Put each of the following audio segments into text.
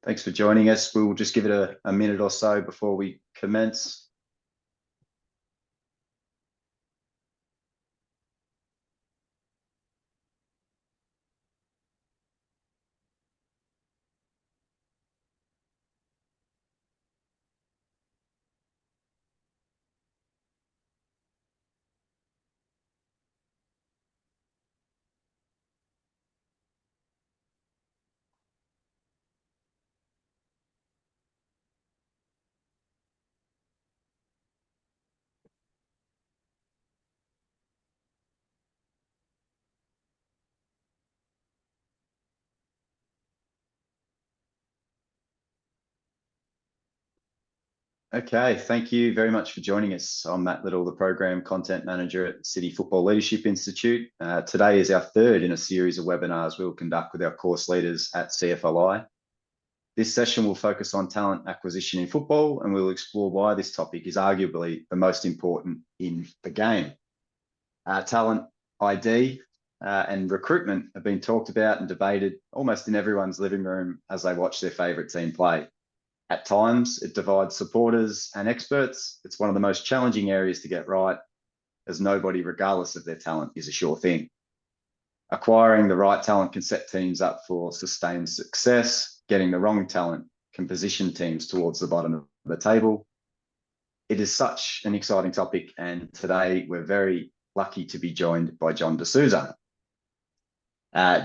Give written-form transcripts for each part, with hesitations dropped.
Thanks for joining us. We'll just give it a minute or so before we commence. Okay, thank you very much for joining us. I'm Matt Little, the Program Content Manager at City Football Leadership Institute. Today is our third in a series of webinars we'll conduct with our course leaders at CFLI. This session will focus on talent acquisition in football, and we'll explore why this topic is arguably the most important in the game. Talent ID and recruitment have been talked about and debated almost in everyone's living room as they watch their favourite team play. At times, it divides supporters and experts. It's one of the most challenging areas to get right, as nobody, regardless of their talent, is a sure thing. Acquiring the right talent can set teams up for sustained success. Getting the wrong talent can position teams towards the bottom of the table. It is such an exciting topic, and today we're very lucky to be joined by Jon De Souza.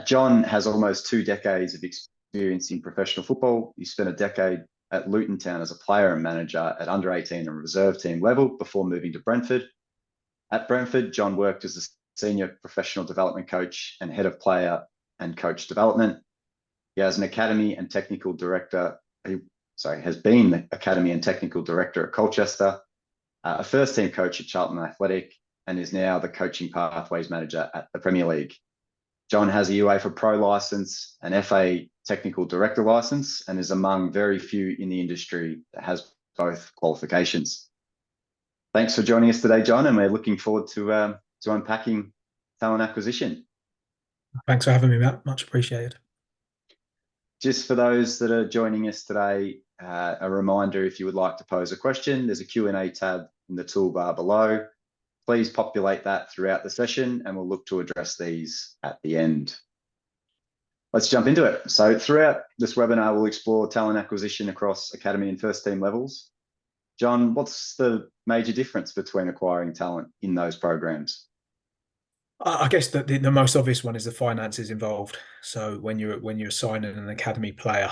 Jon has almost 2 decades of experience in professional football. He spent a decade at Luton Town as a player and manager at under-18 and reserve team level before moving to Brentford. At Brentford, Jon worked as a senior professional development coach and head of player and coach development. He has an academy and technical director. Has been the academy and technical director at Colchester, a first team coach at Charlton Athletic, and is now the coaching pathways manager at the Premier League. Jon has a UEFA Pro license, an FA technical director license, and is among very few in the industry that has both qualifications. Thanks for joining us today, Jon, and we're looking forward to unpacking talent acquisition. Thanks for having me, Matt. Much appreciated. Just for those that are joining us today, a reminder, if you would like to pose a question, there's a Q&A tab in the toolbar below. Please populate that throughout the session, and we'll look to address these at the end. Let's jump into it. So throughout this webinar, we'll explore talent acquisition across academy and first team levels. Jon, what's the major difference between acquiring talent in those programs? I guess the most obvious one is the finances involved. So when you're signing an academy player,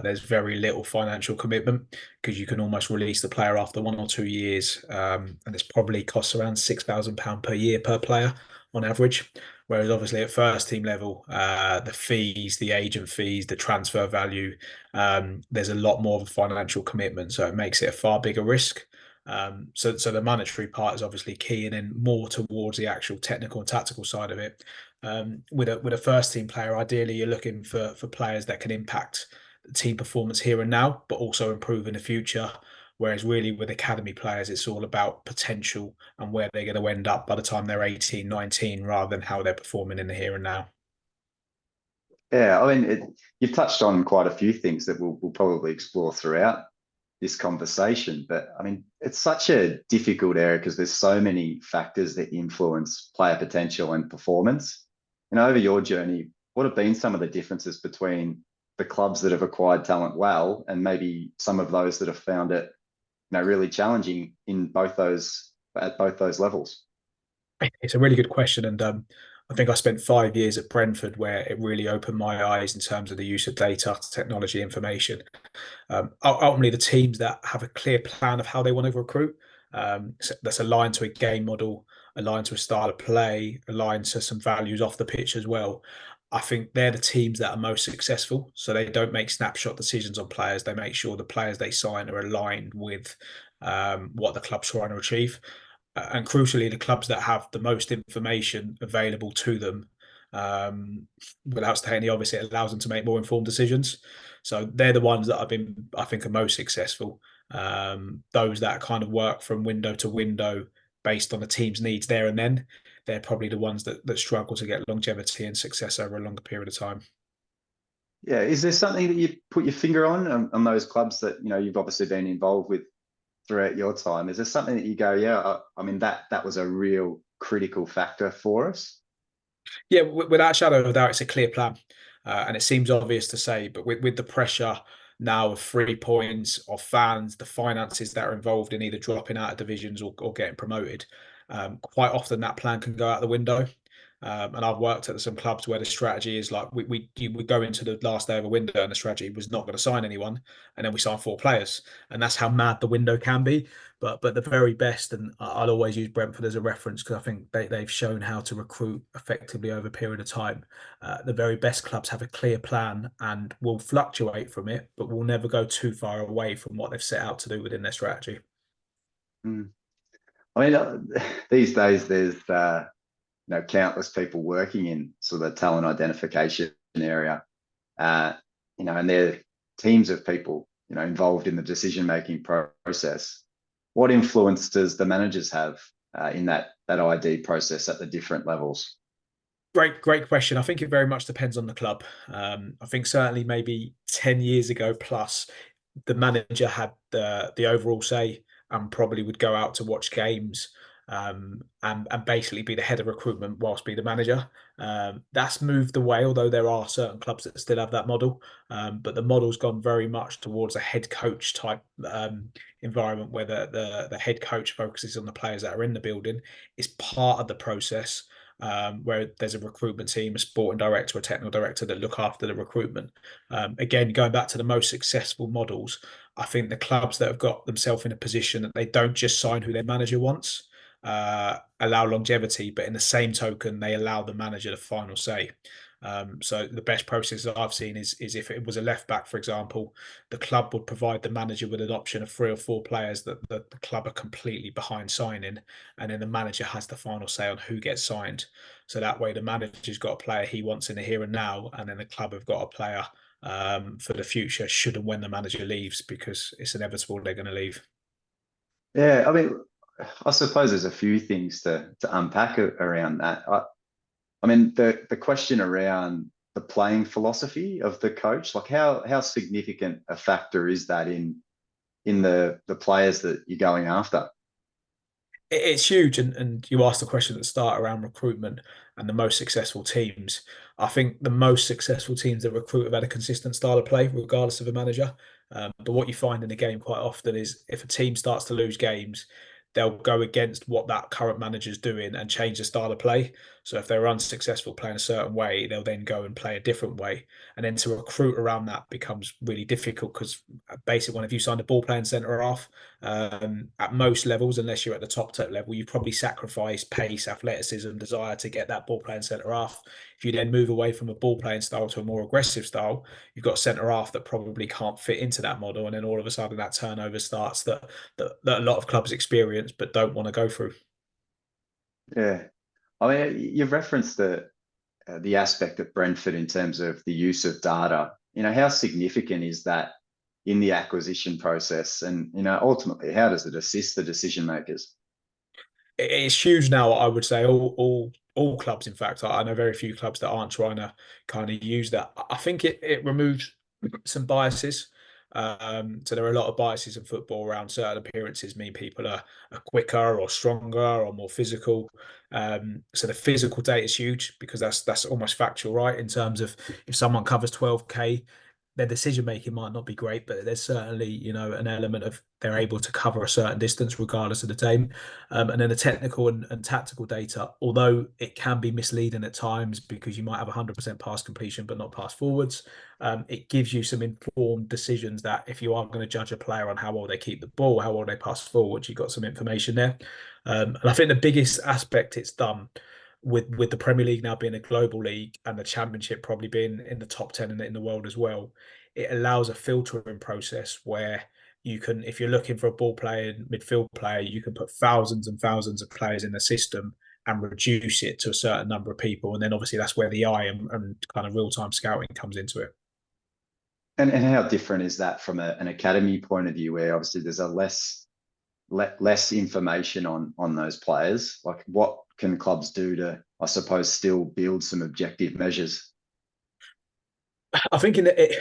there's very little financial commitment because you can almost release the player after 1 or 2 years, and it's probably costs around £6,000 per year per player on average. Whereas obviously at first team level, the fees, the agent fees, the transfer value, there's a lot more of a financial commitment, so it makes it a far bigger risk. So the monetary part is obviously key, and then more towards the actual technical and tactical side of it. With a first team player, ideally you're looking for players that can impact the team performance here and now, but also improve in the future. Whereas really with academy players, it's all about potential and where they're going to end up by the time they're 18, 19, rather than how they're performing in the here and now. Yeah, I mean, you've touched on quite a few things that we'll probably explore throughout this conversation, but I mean, it's such a difficult area because there's so many factors that influence player potential and performance. And over your journey, what have been some of the differences between the clubs that have acquired talent well and maybe some of those that have found it, really challenging at both those levels? It's a really good question, and I think I spent 5 years at Brentford where it really opened my eyes in terms of the use of data, technology, information. Ultimately, the teams that have a clear plan of how they want to recruit, that's aligned to a game model, aligned to a style of play, aligned to some values off the pitch as well. I think they're the teams that are most successful. So they don't make snapshot decisions on players. They make sure the players they sign are aligned with what the club's trying to achieve. And crucially, the clubs that have the most information available to them, without stating the obvious, it allows them to make more informed decisions. So they're the ones that I think, are most successful. Those that kind of work from window to window based on the team's needs there and then, they're probably the ones that struggle to get longevity and success over a longer period of time. Yeah, is there something that you put your finger on those clubs that you've obviously been involved with throughout your time? Is there something that you go, yeah, I mean that was a real critical factor for us? Yeah, without a shadow of a doubt, it's a clear plan, and it seems obvious to say, but with the pressure now of 3 points, of fans, the finances that are involved in either dropping out of divisions or getting promoted, quite often that plan can go out the window. And I've worked at some clubs where the strategy is like you would go into the last day of a window and the strategy was not going to sign anyone, and then we sign 4 players, and that's how mad the window can be. But the very best, and I'll always use Brentford as a reference because I think they've shown how to recruit effectively over a period of time. The very best clubs have a clear plan and will fluctuate from it, but will never go too far away from what they've set out to do within their strategy. Mm. I mean, these days there's countless people working in sort of the talent identification area, uh, and they're teams of people, involved in the decision making process. What influence does the managers have in that ID process at the different levels? Great question. I think it very much depends on the club. I think certainly maybe 10 years ago plus, the manager had the overall say and probably would go out to watch games, and basically be the head of recruitment whilst be the manager. That's moved away, although there are certain clubs that still have that model. But the model's gone very much towards a head coach type environment where the head coach focuses on the players that are in the building. It's part of the process, where there's a recruitment team, a sporting director, a technical director that look after the recruitment. Again, going back to the most successful models, I think the clubs that have got themselves in a position that they don't just sign who their manager wants, allow longevity, but in the same token, they allow the manager the final say. So the best process that I've seen is if it was a left back, for example, the club would provide the manager with an option of 3 or 4 players that the club are completely behind signing, and then the manager has the final say on who gets signed. So that way, the manager's got a player he wants in the here and now, and then the club have got a player for the future should and when the manager leaves, because it's inevitable they're going to leave. Yeah, I mean, I suppose there's a few things to unpack around that. I mean, the question around the playing philosophy of the coach, like how significant a factor is that in the players that you're going after? It's huge, and you asked the question at the start around recruitment and the most successful teams. I think the most successful teams that recruit have had a consistent style of play, regardless of a manager. But what you find in the game quite often is if a team starts to lose games, they'll go against what that current manager's doing and change the style of play. So if they're unsuccessful playing a certain way, they'll then go and play a different way. And then to recruit around that becomes really difficult because basically, when if you signed a ball playing centre half, at most levels, unless you're at the top level, you probably sacrifice pace, athleticism, desire to get that ball playing centre half. If you then move away from a ball playing style to a more aggressive style, you've got a centre half that probably can't fit into that model, and then all of a sudden that turnover starts that a lot of clubs experience but don't want to go through. Yeah, I mean, you've referenced the aspect of Brentford in terms of the use of data. How significant is that in the acquisition process, and ultimately, how does it assist the decision makers? It's huge now. I would say all clubs. In fact, I know very few clubs that aren't trying to kind of use that. I think it removes some biases. So there are a lot of biases in football around certain appearances mean people are quicker or stronger or more physical. So the physical data is huge because that's almost factual, right? In terms of if someone covers 12K, their decision making might not be great, but there's certainly, an element of they're able to cover a certain distance regardless of the team. And then the technical and tactical data, although it can be misleading at times because you might have 100% pass completion but not pass forwards, it gives you some informed decisions that if you are going to judge a player on how well they keep the ball, how well they pass forward, you've got some information there. And I think the biggest aspect it's done with the Premier League now being a global league and the Championship probably being in the top 10 in the world as well, it allows a filtering process where you can, if you're looking for a ball player, midfield player, you can put thousands and thousands of players in the system and reduce it to a certain number of people. And then obviously that's where the eye and kind of real time scouting comes into it. And how different is that from an academy point of view, where obviously there's a less information on those players? Like, what can clubs do to, I suppose, still build some objective measures? I think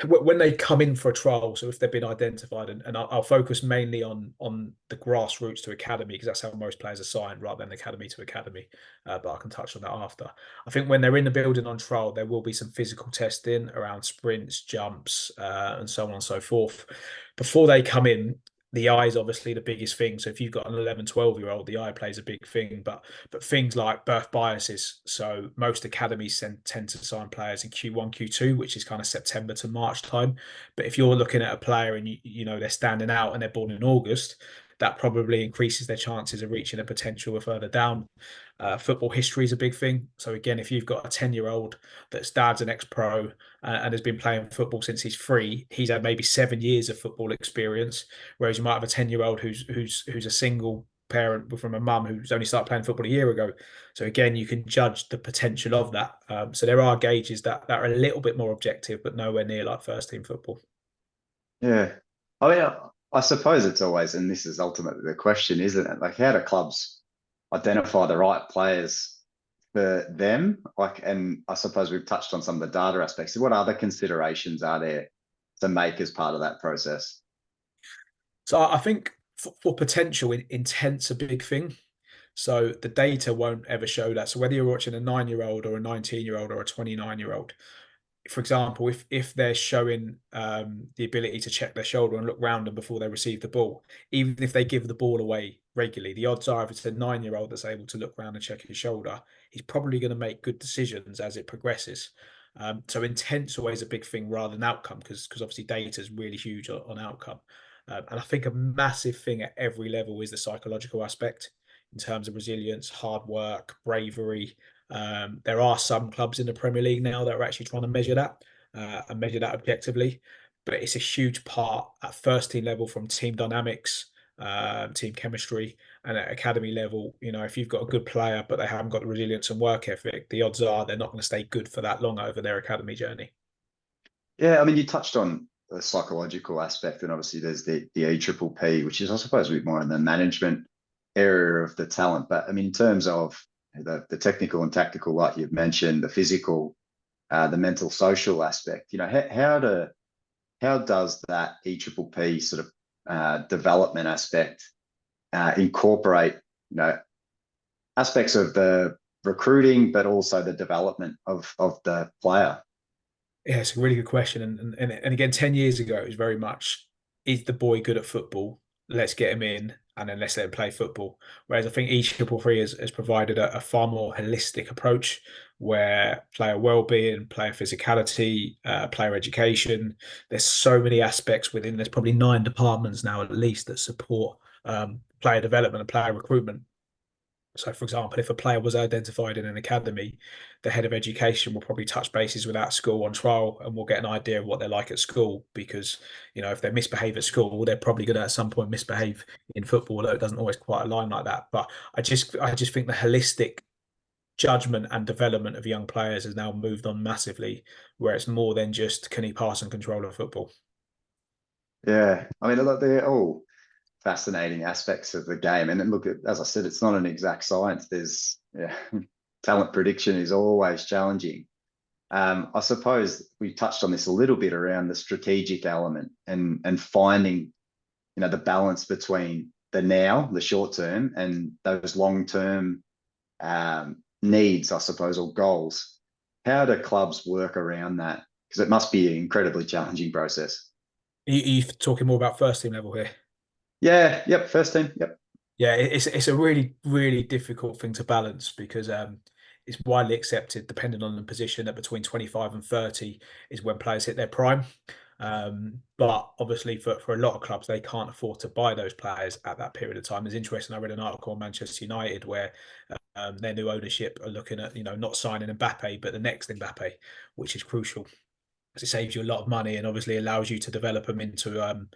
when they come in for a trial, so if they've been identified, and I'll focus mainly on the grassroots to academy because that's how most players are signed, rather than academy to academy. But I can touch on that after. I think when they're in the building on trial, there will be some physical testing around sprints, jumps, and so on and so forth. Before they come in, the eye is obviously the biggest thing. So if you've got an 11, 12-year-old, the eye plays a big thing. But things like birth biases. So most academies tend to sign players in Q1, Q2, which is kind of September to March time. But if you're looking at a player and you know they're standing out and they're born in August, that probably increases their chances of reaching a potential further down. Football history is a big thing. So again, if you've got a 10-year-old that's dad's an ex-pro and has been playing football since he's 3, he's had maybe 7 years of football experience. Whereas you might have a 10-year-old who's a single parent from a mum who's only started playing football a year ago. So again, you can judge the potential of that. So there are gauges that are a little bit more objective, but nowhere near like first team football. Yeah. I mean, I suppose it's always, and this is ultimately the question, isn't it? Like, how do clubs identify the right players for them? Like, and I suppose we've touched on some of the data aspects. What other considerations are there to make as part of that process? So I think for potential, intent's a big thing. So the data won't ever show that. So whether you're watching a 9-year-old or a 19-year-old or a 29-year-old, for example, if they're showing the ability to check their shoulder and look round them before they receive the ball, even if they give the ball away regularly, the odds are if it's a 9-year-old that's able to look round and check his shoulder, he's probably going to make good decisions as it progresses. So intent's always a big thing rather than outcome because obviously data is really huge on outcome. And I think a massive thing at every level is the psychological aspect in terms of resilience, hard work, bravery. There are some clubs in the Premier League now that are actually trying to measure that and measure that objectively. But it's a huge part at first team level from team dynamics, team chemistry, and at academy level. You know, if you've got a good player but they haven't got the resilience and work ethic, the odds are they're not going to stay good for that long over their academy journey. Yeah, I mean, you touched on the psychological aspect, and obviously there's the EPPP, which is, I suppose, a bit more in the management area of the talent. But I mean, in terms of the technical and tactical, like you've mentioned, the physical, the mental, social aspect, you know, how does that EPPP sort of development aspect incorporate, you know, aspects of the recruiting, but also the development of the player? Yeah, it's a really good question. And again, 10 years ago, it was very much, is the boy good at football? Let's get him in and then let's let him play football. Whereas I think each triple three has provided a far more holistic approach where player well-being, player physicality, player education, there's so many aspects within, there's probably 9 departments now at least that support player development and player recruitment. So, for example, if a player was identified in an academy, the head of education will probably touch bases with that school on trial and we'll get an idea of what they're like at school. Because, you know, if they misbehave at school, they're probably going to at some point misbehave in football, although it doesn't always quite align like that. But I just think the holistic judgment and development of young players has now moved on massively, where it's more than just can he pass and control a football. Yeah, I mean, look, they're all fascinating aspects of the game. And then look, as I said, it's not an exact science. There's talent prediction is always challenging. I suppose we touched on this a little bit around the strategic element and finding, you know, the balance between the now, the short term, and those long term needs, I suppose, or goals. How do clubs work around that? Because it must be an incredibly challenging process. Are you talking more about first team level here? Yeah, yep, first team, yep. Yeah, it's a really difficult thing to balance because it's widely accepted, depending on the position, that between 25 and 30 is when players hit their prime. But obviously, for a lot of clubs, they can't afford to buy those players at that period of time. It's interesting. I read an article on Manchester United where their new ownership are looking at, you know, not signing Mbappe, but the next Mbappe, which is crucial because it saves you a lot of money and obviously allows you to develop them into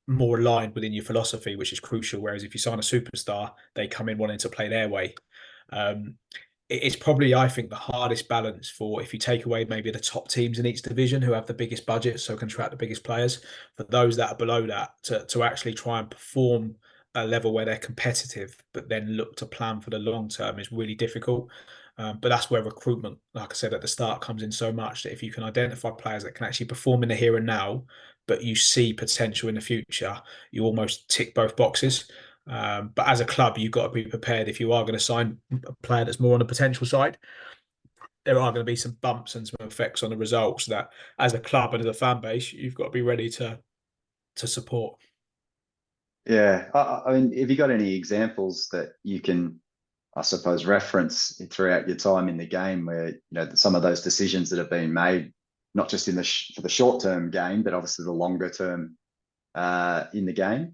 more aligned within your philosophy, which is crucial. Whereas if you sign a superstar, they come in wanting to play their way. Um, it's probably, I think, the hardest balance for if you take away maybe the top teams in each division who have the biggest budget, so can attract the biggest players. For those that are below that, to actually try and perform a level where they're competitive, but then look to plan for the long term is really difficult. But that's where recruitment, like I said at the start, comes in so much, that if you can identify players that can actually perform in the here and now, but you see potential in the future, you almost tick both boxes. But as a club, you've got to be prepared if you are going to sign a player that's more on the potential side. There are going to be some bumps and some effects on the results that, as a club and as a fan base, you've got to be ready to support. Yeah, I mean, have you got any examples that you can, I suppose, reference throughout your time in the game where, some of those decisions that have been made, not just in for the short term game, but obviously the longer term in the game?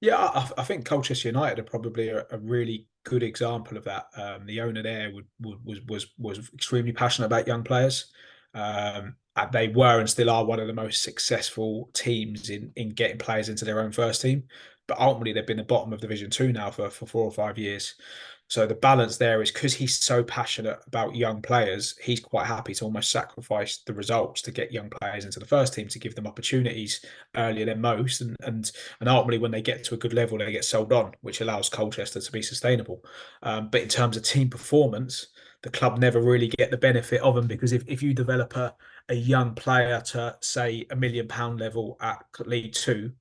Yeah, I think Colchester United are probably a really good example of that. The owner there was extremely passionate about young players. And they were and still are one of the most successful teams in getting players into their own first team. But ultimately, they've been the bottom of Division Two now for 4 or 5 years. So the balance there is, because he's so passionate about young players, he's quite happy to almost sacrifice the results to get young players into the first team, to give them opportunities earlier than most, and ultimately, when they get to a good level, they get sold on, which allows Colchester to be sustainable. But in terms of team performance, the club never really get the benefit of them, because if you develop a young player to, say, £1 million level at League Two,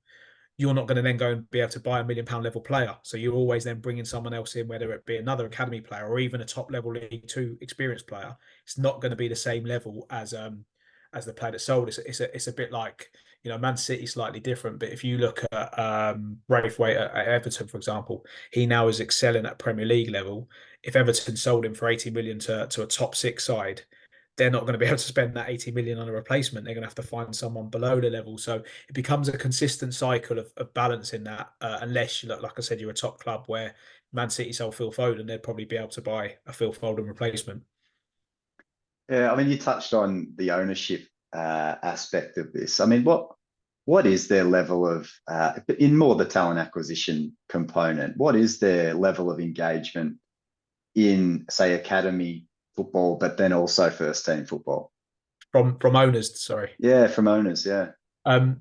you're not going to then go and be able to buy £1 million level player. So you're always then bringing someone else in, whether it be another academy player or even a top level League Two experienced player. It's not going to be the same level as the player that's sold. It's a bit like, Man City slightly different, but if you look at Braithwaite at Everton, for example, he now is excelling at Premier League level. If Everton sold him for 80 million to a top six side, they're not going to be able to spend that 80 million on a replacement. They're going to have to find someone below the level. So it becomes a consistent cycle of balancing that. Unless, like I said, you're a top club where Man City sold Phil Foden, they'd probably be able to buy a Phil Foden replacement. Yeah, I mean, you touched on the ownership aspect of this. I mean, what is their level of, in more the talent acquisition component, what is their level of engagement in, say, academy football, but then also first team football? From owners, sorry. Yeah, from owners, yeah. Um,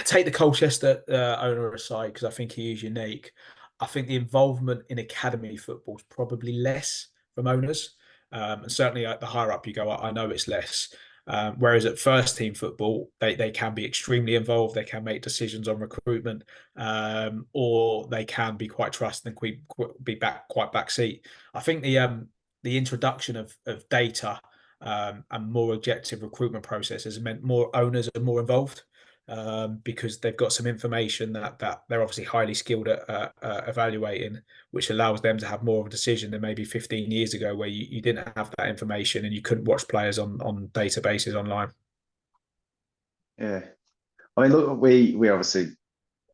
take the Colchester owner aside, because I think he is unique. I think the involvement in academy football is probably less from owners. And certainly the higher up you go, I know it's less. Whereas at first team football, they can be extremely involved. They can make decisions on recruitment, or they can be quite trusted and be quite backseat. I think the introduction of data and more objective recruitment processes meant more owners are more involved, because they've got some information that they're obviously highly skilled at evaluating, which allows them to have more of a decision than maybe 15 years ago, where you didn't have that information and you couldn't watch players on databases online. Yeah. I mean, look, we obviously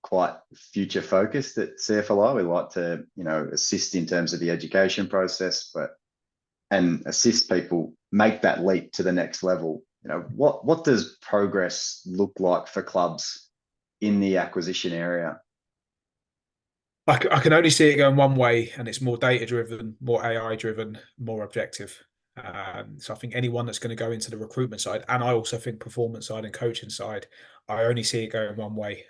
quite future focused at CFLI. We like to, assist in terms of the education process, and assist people make that leap to the next level. What does progress look like for clubs in the acquisition area? I can only see it going one way, and it's more data driven, more AI driven, more objective. So I think anyone that's going to go into the recruitment side, and I also think performance side and coaching side, I only see it going one way.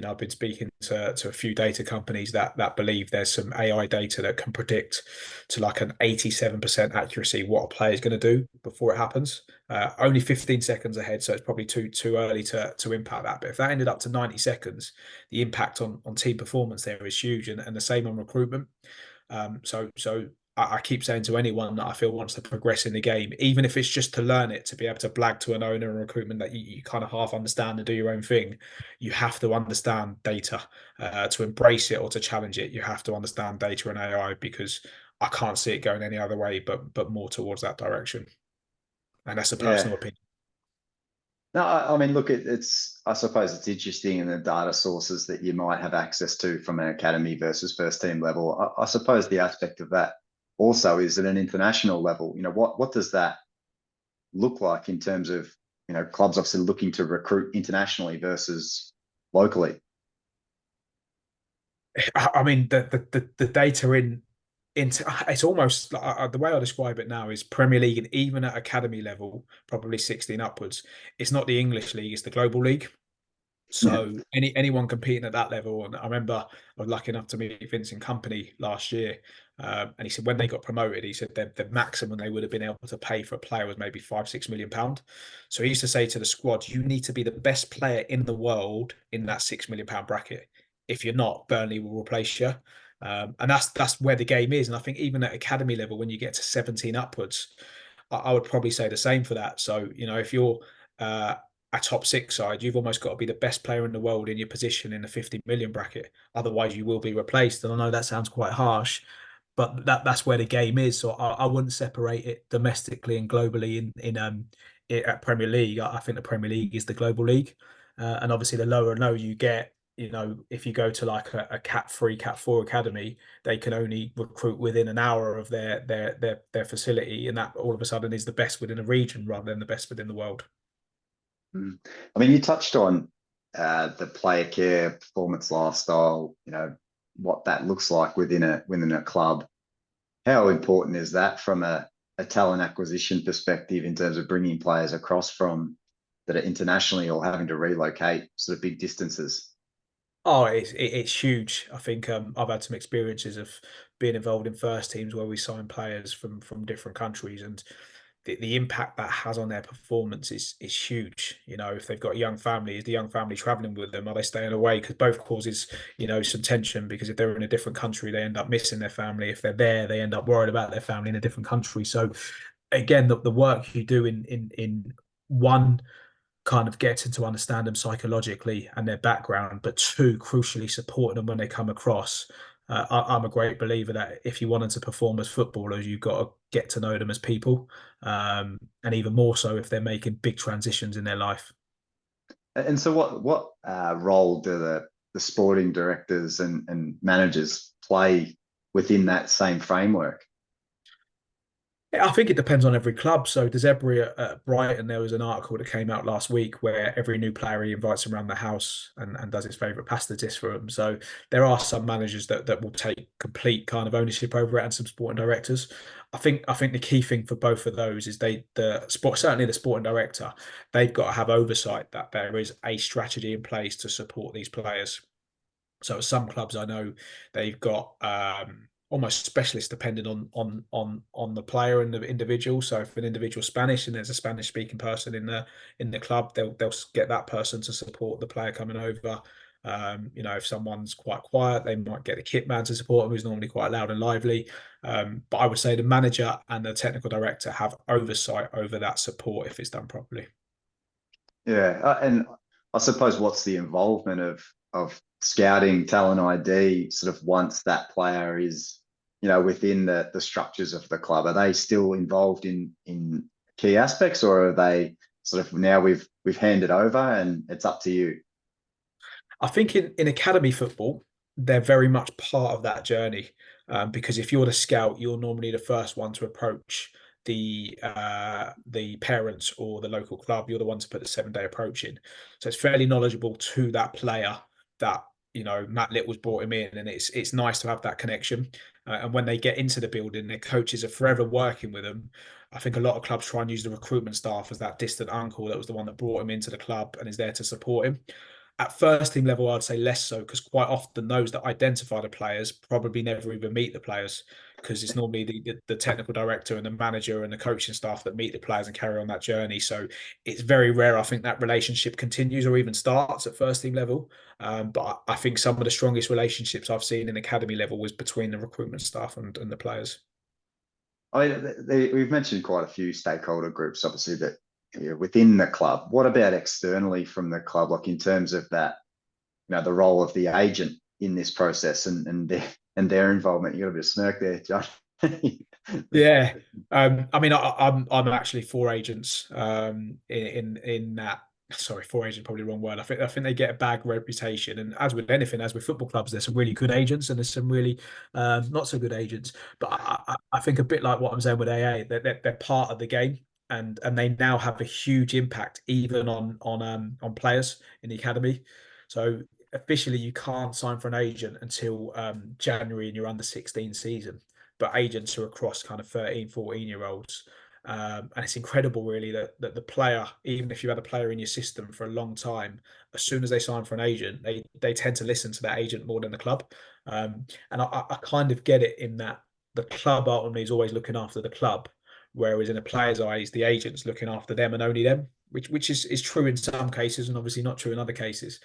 I've been speaking to a few data companies that believe there's some AI data that can predict to like an 87% accuracy what a player is going to do before it happens. Only 15 seconds ahead, so it's probably too early to impact that. But if that ended up to 90 seconds, the impact on team performance there is huge, and the same on recruitment. So I keep saying to anyone that I feel wants to progress in the game, even if it's just to learn it, to be able to blag to an owner in recruitment that you kind of half understand and do your own thing, you have to understand data. To embrace it or to challenge it, you have to understand data and AI, because I can't see it going any other way but more towards that direction. And that's a Yeah. personal opinion. No, I mean, look, I suppose it's interesting in the data sources that you might have access to from an academy versus first team level. I suppose the aspect of that also is at an international level. What does that look like in terms of, clubs obviously looking to recruit internationally versus locally? I mean, the data it's almost like, the way I describe it now is Premier League, and even at academy level, probably 16 upwards. It's not the English league; it's the global league. So anyone competing at that level, and I remember I was lucky enough to meet Vincent Company last year, and he said when they got promoted, he said the maximum they would have been able to pay for a player was maybe 5-6 million pound. So he used to say to the squad, you need to be the best player in the world in that £6 million bracket. If you're not, Burnley will replace you. And that's where the game is. And I think even at academy level, when you get to 17 upwards, I would probably say the same for that. So, if you're uh, a top six side, you've almost got to be the best player in the world in your position in the 50 million bracket. Otherwise, you will be replaced. And I know that sounds quite harsh, but that's where the game is. So I wouldn't separate it domestically and globally at Premier League. I think the Premier League is the global league, and obviously the lower and lower you get, if you go to like a Cat 3, Cat 4 academy, they can only recruit within an hour of their facility, and that all of a sudden is the best within a region rather than the best within the world. I mean, you touched on the player care, performance lifestyle, what that looks like within a club. How important is that from a talent acquisition perspective in terms of bringing players across from that are internationally or having to relocate sort of big distances? Oh, it's huge. I think I've had some experiences of being involved in first teams where we sign players from different countries, and the impact that has on their performance is huge. If they've got a young family, is the young family traveling with them? Are they staying away? Because both causes some tension. Because if they're in a different country, they end up missing their family. If they're there, they end up worried about their family in a different country. So again, the work you do in one kind of getting to understand them psychologically and their background, but two, crucially supporting them when they come across. I'm a great believer that if you wanted to perform as footballers, you've got to get to know them as people, and even more so if they're making big transitions in their life. And so, what role do the sporting directors and managers play within that same framework? I think it depends on every club. So Desebri at Brighton, there was an article that came out last week where every new player he invites them around the house and does his favourite pasta dish for them. So there are some managers that will take complete kind of ownership over it, and some sporting directors. I think the key thing for both of those is certainly the sporting director, they've got to have oversight that there is a strategy in place to support these players. So some clubs I know they've got almost specialists depending on the player and the individual. So if an individual Spanish and there's a Spanish speaking person in the club, they'll get that person to support the player coming over. If someone's quite quiet, they might get the kit man to support them, who's normally quite loud and lively. But I would say the manager and the technical director have oversight over that support if it's done properly. Yeah, and I suppose what's the involvement of scouting, talent ID, sort of once that player is, within the structures of the club? Are they still involved in key aspects, or are they sort of now we've handed over and it's up to you? I think in academy football, they're very much part of that journey, because if you're the scout, you're normally the first one to approach the parents or the local club. You're the one to put the 7 day approach in, so it's fairly knowledgeable to that player that Matt Little's brought him in, and it's nice to have that connection. And when they get into the building, their coaches are forever working with them. I think a lot of clubs try and use the recruitment staff as that distant uncle that was the one that brought him into the club and is there to support him. At first team level, I'd say less so, because quite often those that identify the players probably never even meet the players, because it's normally the technical director and the manager and the coaching staff that meet the players and carry on that journey. So it's very rare, I think, that relationship continues or even starts at first team level. But I think some of the strongest relationships I've seen in academy level was between the recruitment staff and the players. I mean, we've mentioned quite a few stakeholder groups, obviously, that within the club. What about externally from the club, like in terms of that, the role of the agent in this process and their involvement? You got a bit of smirk there, John. Yeah, I mean, I'm actually for agents. In that, sorry, for agent probably the wrong word. I think they get a bad reputation, and as with anything, as with football clubs, there's some really good agents and there's some really not so good agents. But I think a bit like what I'm saying with AA, they're part of the game, and they now have a huge impact even on players in the academy. So officially, you can't sign for an agent until January in your under 16 season, but agents are across kind of 13, 14-year-olds. And it's incredible, really, that the player, even if you had a player in your system for a long time, as soon as they sign for an agent, they tend to listen to that agent more than the club. And I kind of get it in that the club ultimately is always looking after the club, whereas in a player's eyes, the agent's looking after them and only them, which is true in some cases and obviously not true in other cases.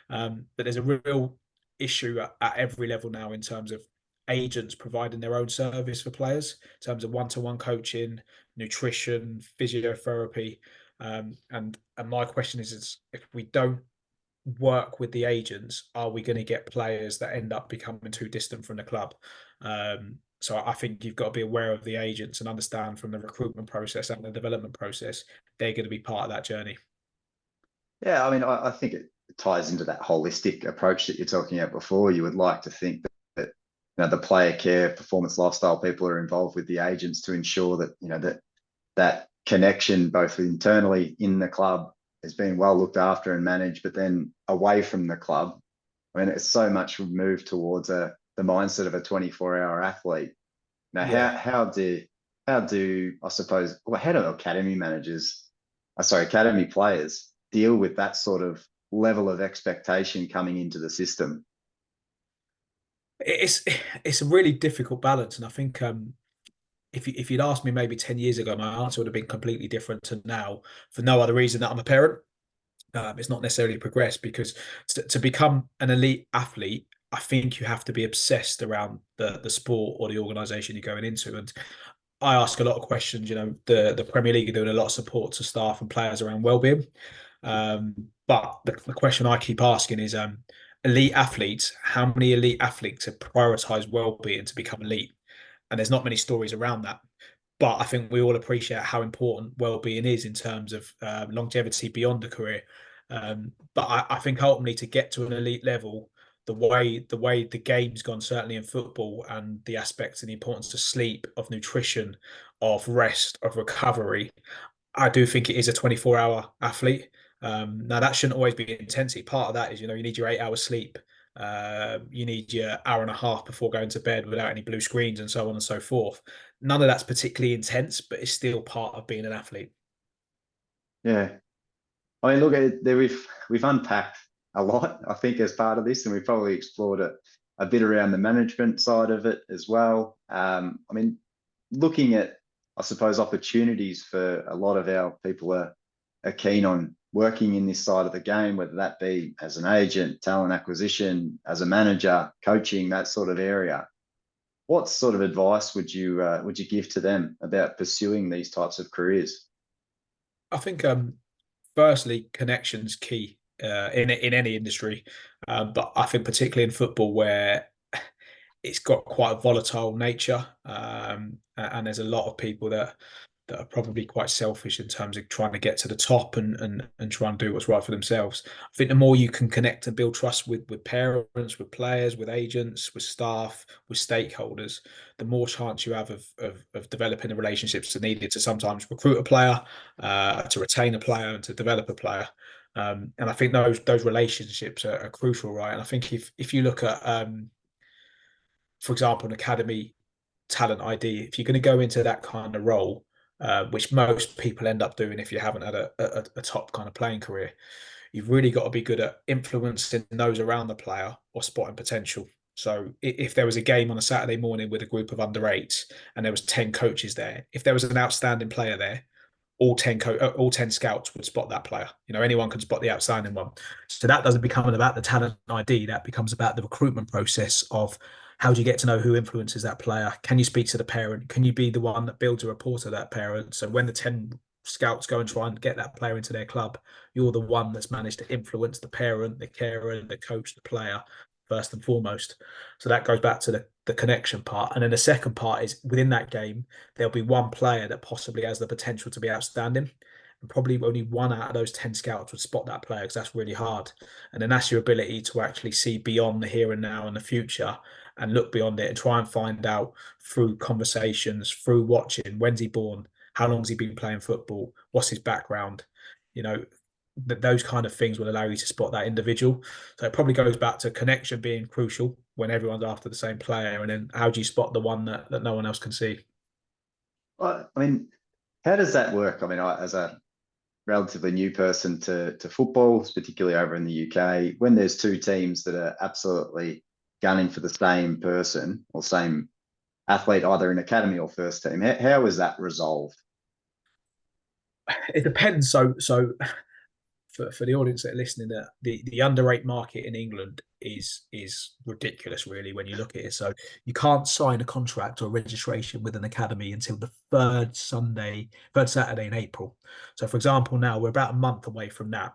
But there's a real issue at every level now in terms of agents providing their own service for players in terms of one-to-one coaching, nutrition, physiotherapy. And my question is if we don't work with the agents, are we going to get players that end up becoming too distant from the club? So I think you've got to be aware of the agents and understand from the recruitment process and the development process, they're going to be part of that journey. Yeah, I mean, I think it ties into that holistic approach that you're talking about before. You would like to think that the player care, performance lifestyle people are involved with the agents to ensure that that connection both internally in the club is being well looked after and managed, but then away from the club, I mean, it's so much moved towards the mindset of a 24-hour athlete. Now, Yeah. how do I suppose, well, how do academy players deal with that sort of level of expectation coming into the system? It's it's a really difficult balance, and I think if you'd asked me maybe 10 years ago, my answer would have been completely different to now, for no other reason that I'm a parent. It's not necessarily progressed because to become an elite athlete, I think you have to be obsessed around the sport or the organization you're going into. And I ask a lot of questions. The Premier League are doing a lot of support to staff and players around well-being. But the question I keep asking is, elite athletes, how many elite athletes have prioritized well-being to become elite? And there's not many stories around that. But I think we all appreciate how important well-being is in terms of longevity beyond a career. But I think ultimately to get to an elite level, the way the game's gone, certainly in football, and the aspects and the importance of sleep, of nutrition, of rest, of recovery, I do think it is a 24-hour athlete. Now that shouldn't always be intensity. Part of that is, you need your 8 hours sleep. You need your hour and a half before going to bed without any blue screens and so on and so forth. None of that's particularly intense, but it's still part of being an athlete. Yeah, I mean, look, we've unpacked a lot, I think, as part of this, and we've probably explored a bit around the management side of it as well. I mean, looking at, I suppose, opportunities for a lot of our people are keen on working in this side of the game, whether that be as an agent, talent acquisition, as a manager, coaching, that sort of area. What sort of advice would you give to them about pursuing these types of careers? I think firstly, connections key in any industry, but I think particularly in football where it's got quite a volatile nature, and there's a lot of people that are probably quite selfish in terms of trying to get to the top and try and do what's right for themselves. I think the more you can connect and build trust with parents, with players, with agents, with staff, with stakeholders, the more chance you have of developing the relationships that are needed to sometimes recruit a player, to retain a player, and to develop a player. And I think those relationships are crucial, right? And I think if you look at for example, an academy talent ID, if you're going to go into that kind of role, which most people end up doing if you haven't had a top kind of playing career, you've really got to be good at influencing those around the player or spotting potential. So if there was a game on a Saturday morning with a group of under eights and there was 10 coaches there, if there was an outstanding player there, all 10 scouts would spot that player. Anyone can spot the outstanding one. So that doesn't become about the talent ID. That becomes about the recruitment process of how do you get to know who influences that player? Can you speak to the parent? Can you be the one that builds a rapport to that parent? So when the 10 scouts go and try and get that player into their club, you're the one that's managed to influence the parent, the carer, the coach, the player, first and foremost. So that goes back to the connection part. And then the second part is within that game, there'll be one player that possibly has the potential to be outstanding. And probably only one out of those 10 scouts would spot that player because that's really hard. And then that's your ability to actually see beyond the here and now and the future and look beyond it and try and find out through conversations, through watching, when's he born? How long's he been playing football? What's his background? Those kind of things will allow you to spot that individual. So it probably goes back to connection being crucial when everyone's after the same player. And then how do you spot the one that no one else can see? Well, I mean, How does that work? I mean, as a relatively new person to football, particularly over in the UK, when there's two teams that are absolutely gunning for the same person or same athlete, either in academy or first team, how is that resolved? It depends. So for the audience that are listening, the under-8 market in England is ridiculous, really, when you look at it. So you can't sign a contract or registration with an academy until the third Saturday in April. So, for example, now we're about a month away from that.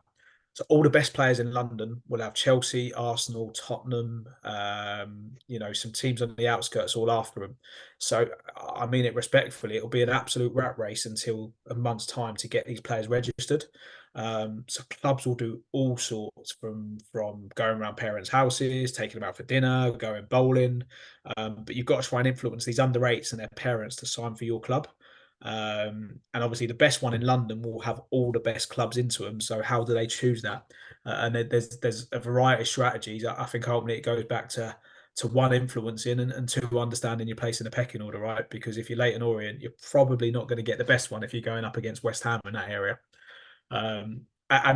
So all the best players in London will have Chelsea, Arsenal, Tottenham, some teams on the outskirts all after them. So I mean it respectfully, it'll be an absolute rat race until a month's time to get these players registered. So clubs will do all sorts from going around parents' houses, taking them out for dinner, going bowling. But you've got to try and influence these under-8s and their parents to sign for your club. And obviously, the best one in London will have all the best clubs into them. So how do they choose that? And there's a variety of strategies. I think ultimately it goes back to one, influencing, and two, understanding your place in the pecking order, right? Because if you're Leyton Orient, you're probably not going to get the best one if you're going up against West Ham in that area. And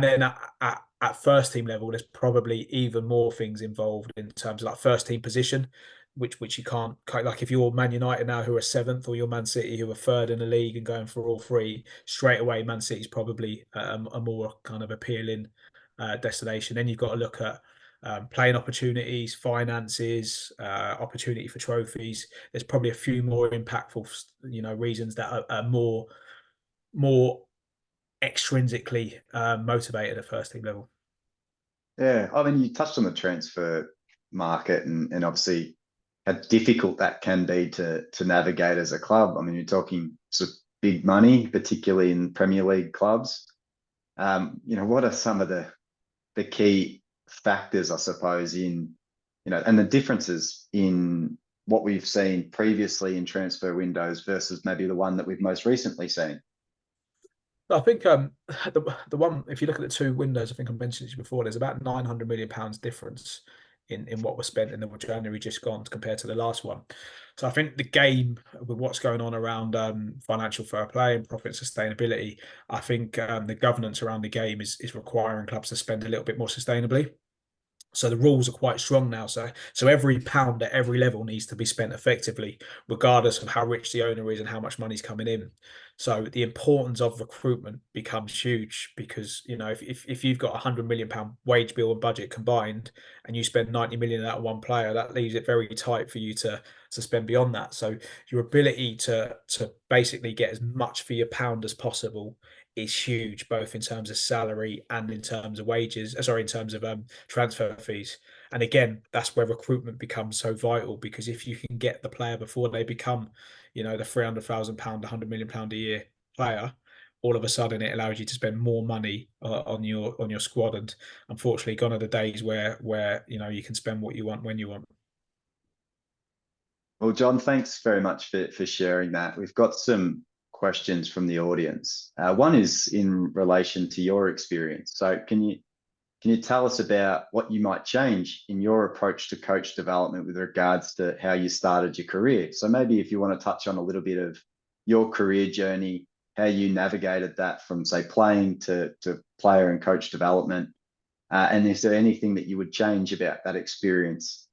then at first team level, there's probably even more things involved in terms of like first team position, which you can't, like if you're Man United now who are seventh, or you're Man City who are third in the league and going for all three straight away, Man City's probably a more kind of appealing destination. Then you've got to look at playing opportunities, finances, opportunity for trophies. There's probably a few more impactful, reasons that are more extrinsically motivated at first team level. Yeah, I mean, you touched on the transfer market and obviously how difficult that can be to navigate as a club. I mean, you're talking sort of big money, particularly in Premier League clubs. What are some of the key factors, I suppose, and the differences in what we've seen previously in transfer windows versus maybe the one that we've most recently seen? I think the one, if you look at the two windows, I think I mentioned it before, there's about £900 million difference in what was spent in the January just gone compared to the last one. So I think the game with what's going on around financial fair play and profit sustainability, I think the governance around the game is requiring clubs to spend a little bit more sustainably. So the rules are quite strong now. So every pound at every level needs to be spent effectively, regardless of how rich the owner is and how much money's coming in. So the importance of recruitment becomes huge because if you've got £100 million wage bill and budget combined, and you spend 90 million on that one player, that leaves it very tight for you to spend beyond that. So your ability to basically get as much for your pound as possible is huge, both in terms of salary and in terms of wages. Sorry, in terms of transfer fees. And again, that's where recruitment becomes so vital, because if you can get the player before they become, the £300,000, £100 million a year player, all of a sudden it allows you to spend more money on your squad. And unfortunately, gone are the days where you can spend what you want when you want. Well, John, thanks very much for sharing that. We've got some questions from the audience. One is in relation to your experience. So can you tell us about what you might change in your approach to coach development with regards to how you started your career? So maybe if you want to touch on a little bit of your career journey, how you navigated that from, say, playing to player and coach development, and is there anything that you would change about that experience?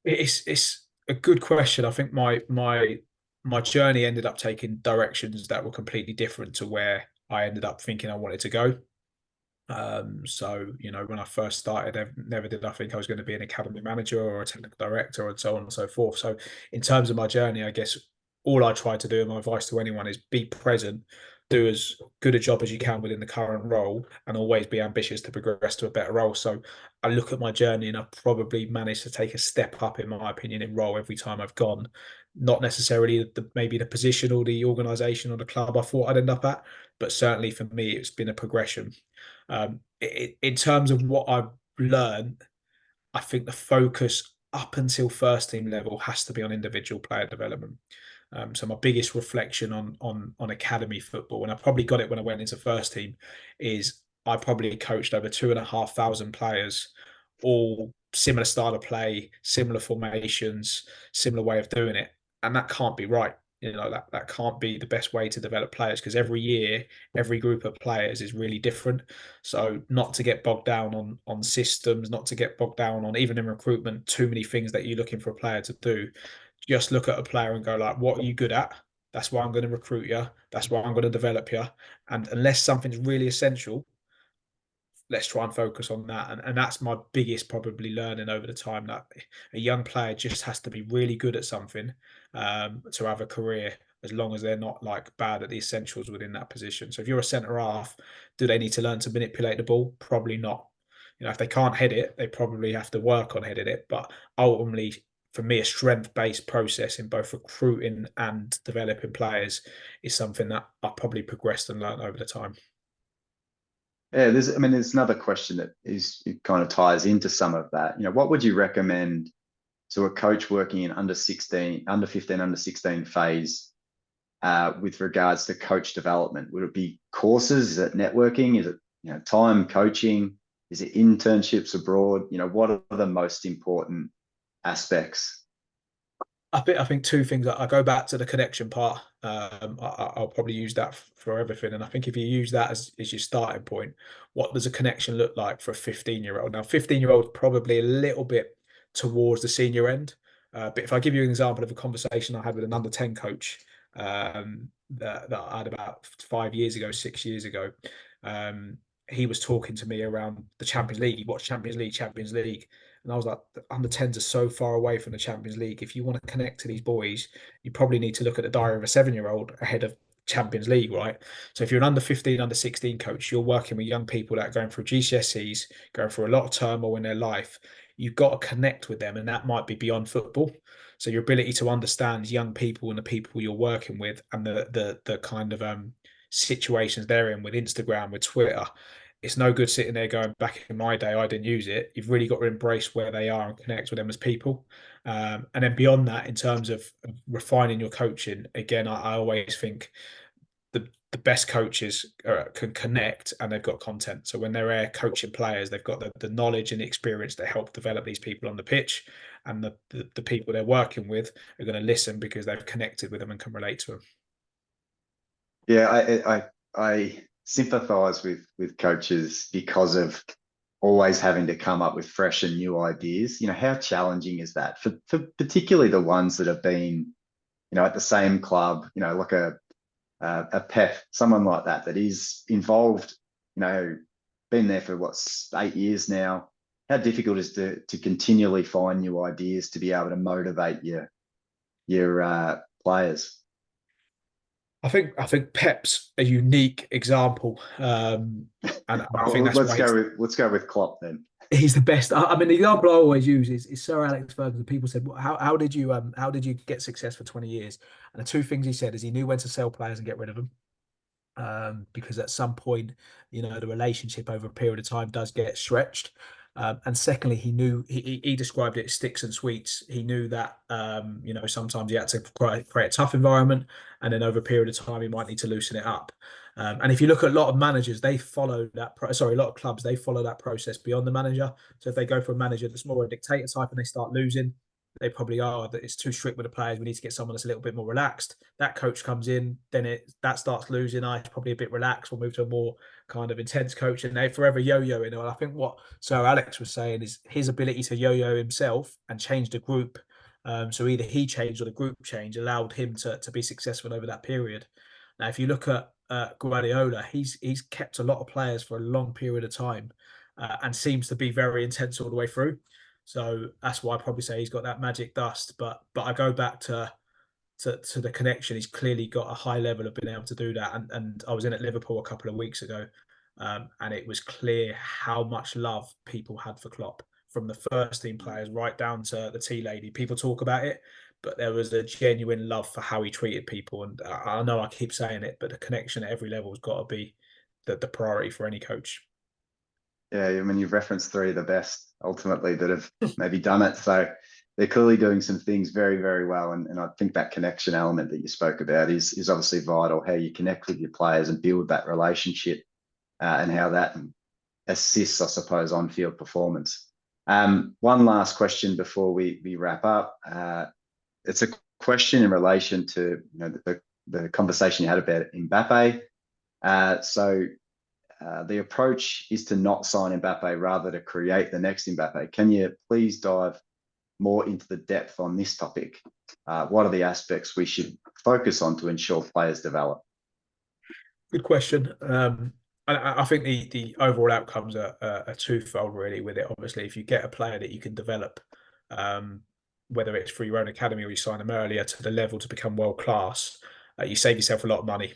It's a good question. I think my journey ended up taking directions that were completely different to where I ended up thinking I wanted to go. So when I first started, never did I think I was going to be an academy manager or a technical director and so on and so forth. So in terms of my journey, I guess all I try to do, and my advice to anyone, is be present, do as good a job as you can within the current role, and always be ambitious to progress to a better role. So I look at my journey, and I've probably managed to take a step up, in my opinion, in role every time I've gone. Not necessarily maybe the position or the organisation or the club I thought I'd end up at, but certainly for me, it's been a progression. In terms of what I've learned, I think the focus up until first team level has to be on individual player development. So my biggest reflection on academy football, and I probably got it when I went into first team, is I probably coached over 2,500 players, all similar style of play, similar formations, similar way of doing it, and that can't be right. that can't be the best way to develop players, because every year, every group of players is really different. So not to get bogged down on systems, not to get bogged down on, even in recruitment, too many things that you're looking for a player to do. Just look at a player and go like, what are you good at? That's why I'm going to recruit you. That's why I'm going to develop you. And unless something's really essential, let's try and focus on that. And that's my biggest probably learning over the time, that a young player just has to be really good at something to have a career, as long as they're not like bad at the essentials within that position. So if you're a centre half, do they need to learn to manipulate the ball? Probably not. If they can't head it, they probably have to work on heading it. But ultimately, for me, a strength-based process in both recruiting and developing players is something that I probably progressed and learned over the time. Yeah, there's another question that it kind of ties into some of that. What would you recommend to a coach working in under 16, under 15, under 16 phase with regards to coach development? Would it be courses? Is it networking? Is it time coaching? Is it internships abroad? What are the most important aspects? I think two things. I go back to the connection part. I'll probably use that for everything. And I think if you use that as your starting point, what does a connection look like for a 15-year-old? Now, 15-year-old probably a little bit towards the senior end. But if I give you an example of a conversation I had with an under 10 coach that I had about 5 years ago, 6 years ago, he was talking to me around the Champions League. He watched Champions League. And I was like, the under 10s are so far away from the Champions League. If you want to connect to these boys, you probably need to look at the diary of a 7-year-old ahead of Champions League, right? So if you're an under 15, under 16 coach, you're working with young people that are going through GCSEs, going through a lot of turmoil in their life. You've got to connect with them, and that might be beyond football. So your ability to understand young people and the people you're working with, and the kind of situations they're in with Instagram, with Twitter. It's no good sitting there going, back in my day, I didn't use it. You've really got to embrace where they are and connect with them as people. And then beyond that, in terms of refining your coaching, again, I always think the best coaches can connect, and they've got content. So when they're coaching players, they've got the knowledge and the experience to help develop these people on the pitch. And the people they're working with are going to listen because they've connected with them and can relate to them. Yeah, I sympathise with coaches because of always having to come up with fresh and new ideas. How challenging is that for particularly the ones that have been, at the same club, like a Pep, someone like that is involved, been there for 8 years now. How difficult is to continually find new ideas to be able to motivate your players? I think Pep's a unique example, and I think Well, that's why let's go with Klopp then. he's the best. I mean, the example I always use is Sir Alex Ferguson. People said, well, how did you get success for 20 years? And the two things he said is he knew when to sell players and get rid of them. Because at some point, the relationship over a period of time does get stretched. And secondly, he described it as sticks and sweets. He knew that sometimes he had to create a tough environment, and then over a period of time he might need to loosen it up. And if you look at a lot of managers, they follow that. A lot of clubs, they follow that process beyond the manager. So if they go for a manager that's more a dictator type and they start losing, they probably are that it's too strict with the players. We need to get someone that's a little bit more relaxed. That coach comes in, then that starts losing. It's probably a bit relaxed. We'll move to a more kind of intense coach, and they forever yo-yoing. And I think what Sir Alex was saying is his ability to yo-yo himself and change the group. So either he changed or the group changed, allowed him to be successful over that period. Now, if you look at Guardiola, he's kept a lot of players for a long period of time, and seems to be very intense all the way through. So that's why I probably say he's got that magic dust. But I go back to the connection. He's clearly got a high level of being able to do that. And I was in at Liverpool a couple of weeks ago, and it was clear how much love people had for Klopp, from the first team players right down to the tea lady. People talk about it, but there was a genuine love for how he treated people. And I know I keep saying it, but the connection at every level has got to be the priority for any coach. Yeah, I mean, you've referenced three of the best ultimately that have maybe done it. So they're clearly doing some things very, very well. And I think that connection element that you spoke about is obviously vital, how you connect with your players and build that relationship, and how that assists, I suppose, on-field performance. One last question before we wrap up. It's a question in relation to the conversation you had about Mbappe. The approach is to not sign Mbappe, rather to create the next Mbappe. Can you please dive more into the depth on this topic? What are the aspects we should focus on to ensure players develop? Good question. I think the overall outcomes are twofold, really, with it. Obviously, if you get a player that you can develop, um, whether it's through your own academy or you sign them earlier to the level to become world class, you save yourself a lot of money,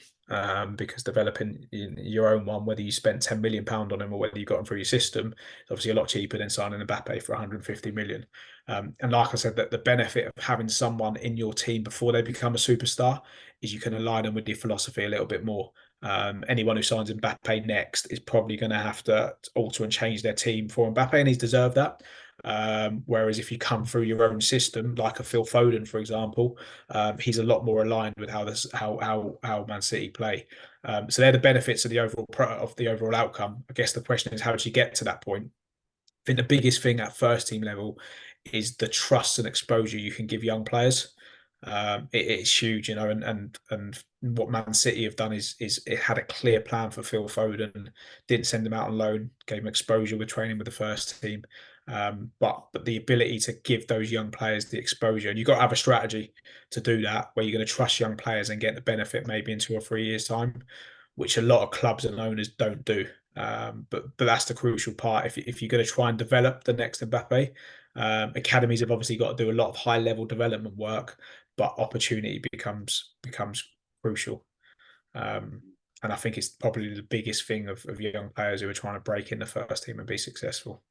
because developing your own one, whether you spent £10 million on him or whether you got him through your system, is obviously a lot cheaper than signing a Mbappe for 150 million. And like I said, that the benefit of having someone in your team before they become a superstar is you can align them with your philosophy a little bit more. Anyone who signs Mbappe next is probably going to have to alter and change their team for Mbappe, and he's deserved that. Whereas if you come through your own system, like a Phil Foden, for example, he's a lot more aligned with how Man City play. So they're the benefits of the overall outcome. I guess the question is, how do you get to that point? I think the biggest thing at first team level is the trust and exposure you can give young players. It's huge, and what Man City have done is it had a clear plan for Phil Foden, didn't send him out on loan, gave him exposure with training with the first team. But the ability to give those young players the exposure, and you've got to have a strategy to do that, where you're going to trust young players and get the benefit maybe in 2 or 3 years' time, which a lot of clubs and owners don't do. But that's the crucial part. If you're going to try and develop the next Mbappe, academies have obviously got to do a lot of high level development work, but opportunity becomes crucial. Um, and I think it's probably the biggest thing of young players who are trying to break in the first team and be successful.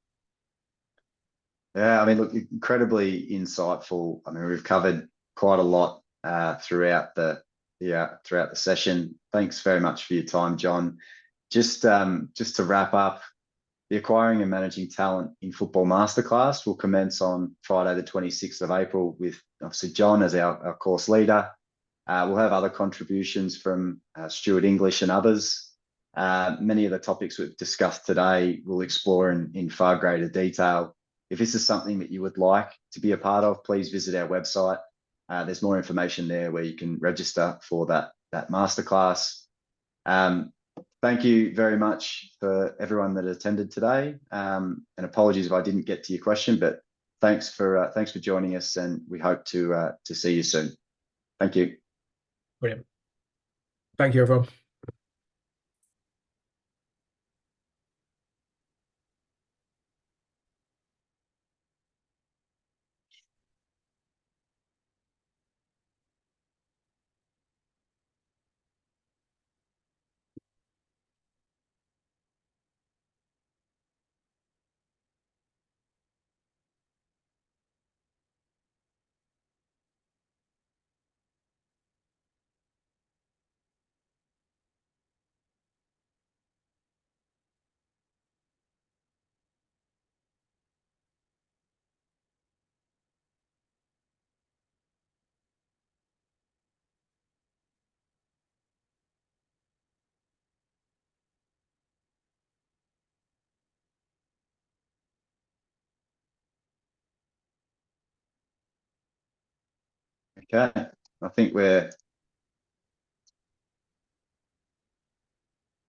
Yeah, I mean, look, incredibly insightful. I mean, we've covered quite a lot throughout the session. Thanks very much for your time, Jon. Just to wrap up, the Acquiring and Managing Talent in Football Masterclass will commence on Friday, the 26th of April, with obviously Jon as our course leader. We'll have other contributions from Stuart English and others. Many of the topics we've discussed today we'll explore in far greater detail. If this is something that you would like to be a part of, please visit our website. There's more information there where you can register for that masterclass. Thank you very much for everyone that attended today. And apologies if I didn't get to your question, but thanks for joining us, and we hope to see you soon. Thank you. Brilliant. Thank you, everyone. Okay, I think we're